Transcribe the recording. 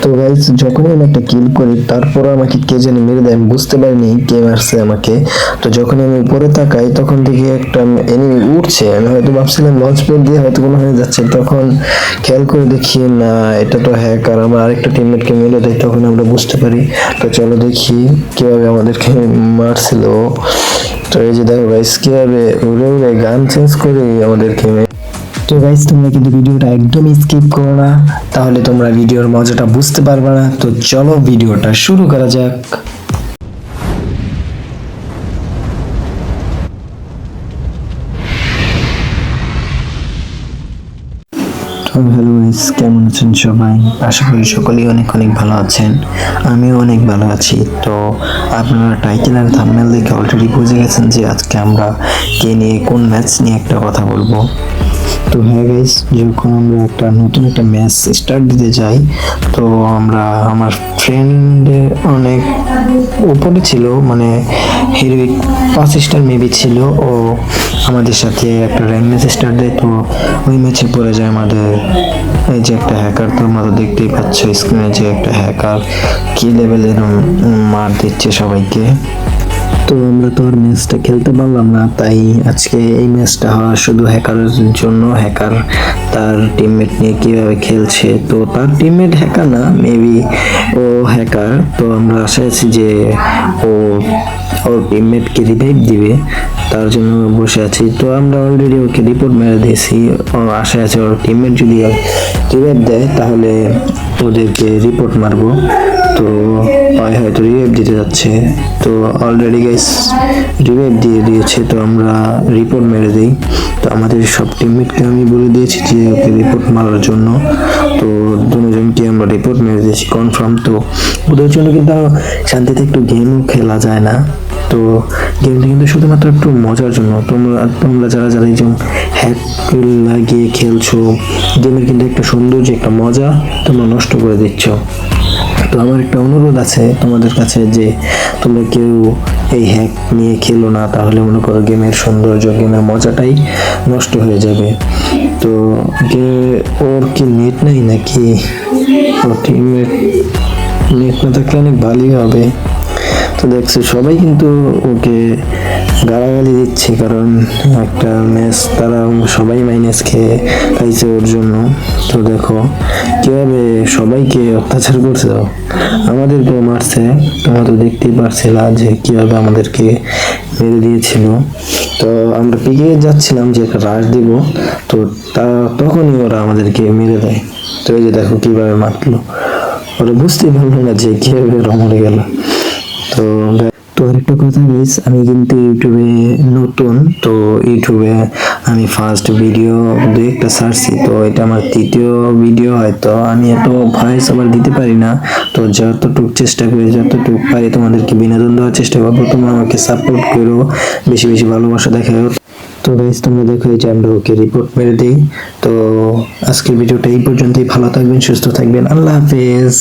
তো গাইস যখনই আমি একটা কিল করি তারপর আমাকে কে জানি মেরে দেয়, আমি বুঝতে পারিনি কে মারছে আমাকে। তো যখন আমি উপরে তাকাই তখন দেখি একটা এনিমি উঠছে, আমি হয়তো ভাবছিলাম লঞ্চ প্যাড দিয়ে হয়তো কোনো হয়ে যাচ্ছে, তখন খেয়াল করে দেখি না এটা তো হ্যাকার, আমার আরেকটা টিমমেটকে মেরে দেয়, তখন আমরা বুঝতে পারি। তো চলো দেখি কিভাবে আমাদেরকে মারছিল। তো এই যে দেখো গাইস কিভাবে উড়ে উড়ে গান চেঞ্জ করে আমাদেরকে। তো গাইস তোমরা কিন্তু ভিডিওটা একদম স্কিপ করো না, তাহলে তোমরা ভিডিওর মজাটা বুঝতে পারবে না। তো চলো ভিডিওটা শুরু করা যাক। হ্যালো গাইস, কেমন আছেন সবাই? আশা করি সকলেই অনেক অনেক ভালো আছেন, আমিও অনেক ভালো আছি। তো আপনারা টাইটেল আর থাম্বনেল দেখে অলরেডি বুঝে গেছেন যে আজকে আমরা কে নিয়ে কোন ম্যাচ নিয়ে একটা কথা বলবো। তো হ্যাঁ গাইস, যখন আমরা একটা নতুন একটা ম্যাচ স্টার্ট দিতে যাই, তো আমরা আমার ফ্রেন্ডে অনেক উপরে ছিল, মানে হিরোইক 5 স্টার মেবি ছিল, ও আমাদের সাথে একটা র্যাঙ্ক ম্যাচ স্টার্ট দেয়। তো ওই ম্যাচে পড়ে যায় আমাদের এই যে একটা হ্যাকার। তোমরা তো দেখতেই পাচ্ছ স্ক্রিনে যে একটা হ্যাকার কি লেভেলের মার দিচ্ছে সবাইকে। তো আমরা তো আর ম্যাচটা খেলতে পারলাম না, তাই আজকে এই ম্যাচটা হওয়া শুধু হ্যাকারের জন্য। হ্যাকার তার টিমমেট নিয়ে কিভাবে খেলছে, তো তার টিমমেট হ্যাকার না, মেবি ও হ্যাকার। তো আমরা আশা আছি যে ও ওর টিমমেটকে রিভাইভ দিবে, তার জন্য বসে আছি। তো আমরা অলরেডি ওকে রিপোর্ট মেরে দিয়েছি, ও আশা আছে ওর টিমমেট যদি রিভাইভ দেয় তাহলে ওদেরকে রিপোর্ট মারবো। তো হয়তো রিভাইভ দিতে যাচ্ছে, তো অলরেডি গাইস রিভাইভ দিয়ে দিয়েছে। তো আমরা রিপোর্ট মেরে দিই। তো আমাদের সব টিমমেটকে আমি বলে দিয়েছি যে ওকে রিপোর্ট মারার জন্য। তো দুজনকে আমরা রিপোর্ট মেরে দিয়েছি কনফার্ম। তো ওদের জন্য কিন্তু শান্তিতে একটু গেমও খেলা যায় না। তো গেমটা কিন্তু শুধুমাত্র একটু মজার জন্য। তোমরা যারা যারা এই যে হ্যাক লাগিয়ে খেলছো, গেমের কিন্তু একটা সৌন্দর্য একটা মজা তোমরা নষ্ট করে দিচ্ছ। তো আমার একটা অনুরোধ আছে তোমাদের কাছে যে তোমরা কেউ এই হ্যাক নিয়ে খেলো না, তাহলে মনে করো গেমের সৌন্দর্য গেমের মজাটাই নষ্ট হয়ে যাবে। তো ওর কি নেট নাই নাকি? ওর টিমমেট নেট না থাকলে অনেক ভালোই হবে। তো দেখছো সবাই কিন্তু ওকে গালাগালি দিচ্ছে, কারণ একটা ম্যাচ তারা সবাই মাইনাস খেয়ে খাইছে ওর জন্য। তো দেখো কিভাবে সবাইকে অত্যাচার করছে, আমাদেরকেও মারছে। তোমরা তো দেখতেই পারছিলা যে কিভাবে আমাদেরকে মেরে দিয়েছিল। তো আমরা পিকে যাচ্ছিলাম যে একটা রাশ দিব, তো তখনই ওরা আমাদেরকে মেরে দেয়। তো এই যে দেখো কিভাবে মারলো, ওরা বুঝতেই পারলো না যে কিভাবে ওরা মরে গেল। তো আরেকটা কথা গাইস, আমি কিন্তু ইউটিউবে নতুন। তো ইউটিউবে আমি ফার্স্ট ভিডিও দু একটা ছাড়ছি, তো এটা আমার তৃতীয় ভিডিও। হয়তো আমি এত ভয়েস আবার দিতে পারি না, তো যতটুকু চেষ্টা করি যতটুকু পারি তোমাদেরকে বিনোদন দেওয়ার চেষ্টা করবো। তোমরা আমাকে সাপোর্ট করো, বেশি বেশি ভালোবাসা দেখাও। তো গাইস তোমরা দেখো এই যে আমরা ওকে রিপোর্ট মেরে দিই। তো আজকের ভিডিওটা এই পর্যন্তই। ভালো থাকবেন, সুস্থ থাকবেন, আল্লাহ হাফেজ।